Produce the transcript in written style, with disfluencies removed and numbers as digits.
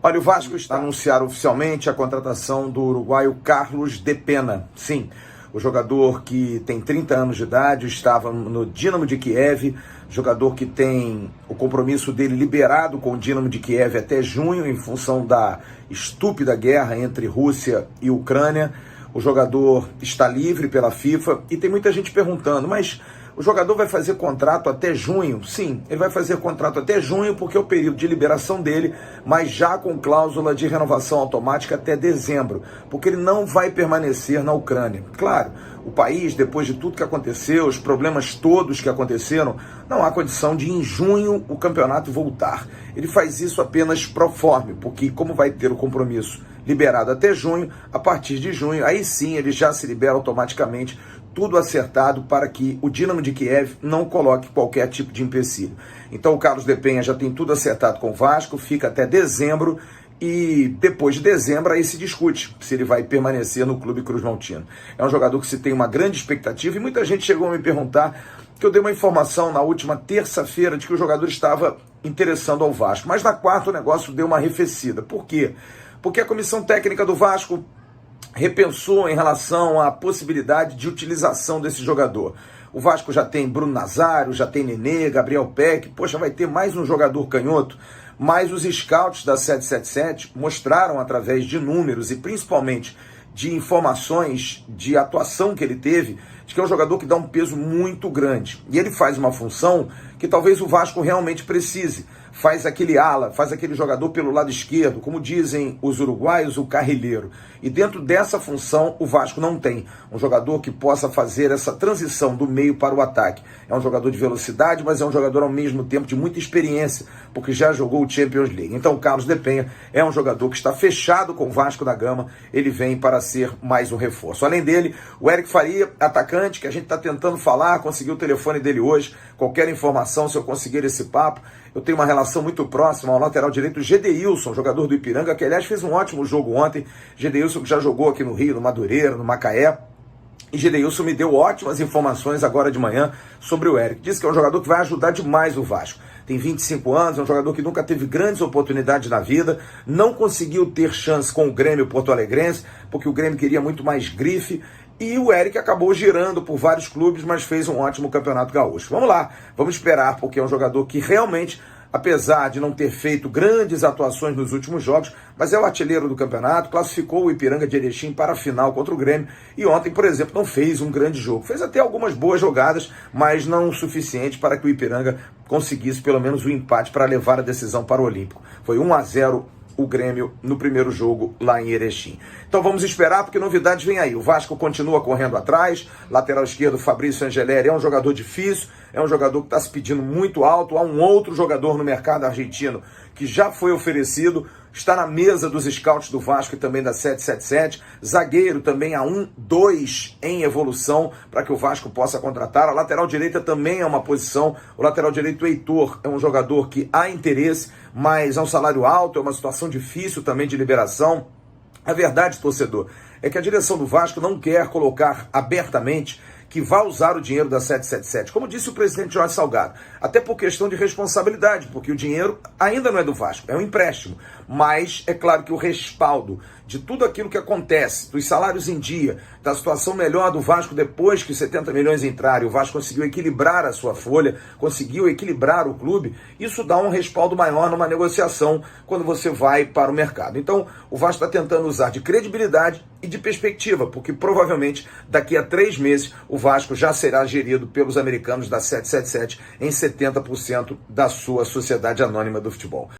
Olha, o Vasco está a anunciar oficialmente a contratação do uruguaio Carlos de Pena. Sim, o jogador que tem 30 anos de idade, estava no Dínamo de Kiev, jogador que tem o compromisso dele liberado com o Dínamo de Kiev até junho, em função da estúpida guerra entre Rússia e Ucrânia. O jogador está livre pela FIFA e tem muita gente perguntando, mas o jogador vai fazer contrato até junho? Sim, ele vai fazer contrato até junho porque é o período de liberação dele, mas já com cláusula de renovação automática até dezembro, porque ele não vai permanecer na Ucrânia. Claro, o país, depois de tudo que aconteceu, os problemas todos que aconteceram, não há condição de em junho o campeonato voltar. Ele faz isso apenas pro forma, porque como vai ter o compromisso liberado até junho, a partir de junho, aí sim ele já se libera automaticamente, tudo acertado para que o Dínamo de Kiev não coloque qualquer tipo de empecilho. Então o Carlos de Pena já tem tudo acertado com o Vasco, fica até dezembro e depois de dezembro aí se discute se ele vai permanecer no Clube Cruz-Maltino. É um jogador que se tem uma grande expectativa e muita gente chegou a me perguntar, que eu dei uma informação na última terça-feira de que o jogador estava interessando ao Vasco, mas na quarta o negócio deu uma arrefecida. Por quê? Porque a comissão técnica do Vasco repensou em relação à possibilidade de utilização desse jogador. O Vasco já tem Bruno Nazário, já tem Nenê, Gabriel Peck, poxa, vai ter mais um jogador canhoto, mas os scouts da 777 mostraram através de números e principalmente de informações de atuação que ele teve, de que é um jogador que dá um peso muito grande. E ele faz uma função que talvez o Vasco realmente precise. Faz aquele ala, faz aquele jogador pelo lado esquerdo, como dizem os uruguaios, o carrilheiro. E dentro dessa função, o Vasco não tem um jogador que possa fazer essa transição do meio para o ataque. É um jogador de velocidade, mas é um jogador ao mesmo tempo de muita experiência, porque já jogou o Champions League. Então o Carlos de Pena é um jogador que está fechado com o Vasco da Gama, ele vem para ser mais um reforço. Além dele, o Eric Faria, atacante, que a gente está tentando falar, conseguiu o telefone dele hoje, qualquer informação, se eu conseguir esse papo, eu tenho uma relação muito próxima ao lateral direito Gedeilson, jogador do Ipiranga, que aliás fez um ótimo jogo ontem. Gedeilson que já jogou aqui no Rio, no Madureira, no Macaé. E Gedeilson me deu ótimas informações agora de manhã sobre o Eric. Disse que é um jogador que vai ajudar demais o Vasco. Tem 25 anos, é um jogador que nunca teve grandes oportunidades na vida, não conseguiu ter chance com o Grêmio porto-alegrense, porque o Grêmio queria muito mais grife, e o Eric acabou girando por vários clubes, mas fez um ótimo campeonato gaúcho. Vamos lá, vamos esperar, porque é um jogador que realmente, apesar de não ter feito grandes atuações nos últimos jogos, mas é o artilheiro do campeonato, classificou o Ipiranga de Erechim para a final contra o Grêmio, e ontem, por exemplo, não fez um grande jogo. Fez até algumas boas jogadas, mas não o suficiente para que o Ipiranga conseguisse pelo menos o empate para levar a decisão para o Olímpico. Foi 1-0 o Grêmio no primeiro jogo lá em Erechim. Então vamos esperar, porque novidades vem aí. O Vasco continua correndo atrás, lateral esquerdo Fabrício Angeleri é um jogador difícil, é um jogador que está se pedindo muito alto. Há um outro jogador no mercado argentino que já foi oferecido, está na mesa dos scouts do Vasco e também da 777. Zagueiro também há 2 em evolução para que o Vasco possa contratar. A lateral direita também é uma posição. O lateral direito Heitor é um jogador que há interesse, mas é um salário alto, é uma situação difícil também de liberação. A verdade, torcedor, é que a direção do Vasco não quer colocar abertamente que vai usar o dinheiro da 777, como disse o presidente Jorge Salgado, até por questão de responsabilidade, porque o dinheiro ainda não é do Vasco, é um empréstimo, mas é claro que o respaldo de tudo aquilo que acontece, dos salários em dia, da situação melhor do Vasco depois que 70 milhões entraram, o Vasco conseguiu equilibrar a sua folha, conseguiu equilibrar o clube, isso dá um respaldo maior numa negociação quando você vai para o mercado. Então, o Vasco está tentando usar de credibilidade e de perspectiva, porque provavelmente daqui a 3 meses o Vasco já será gerido pelos americanos da 777 em 70% da sua sociedade anônima do futebol.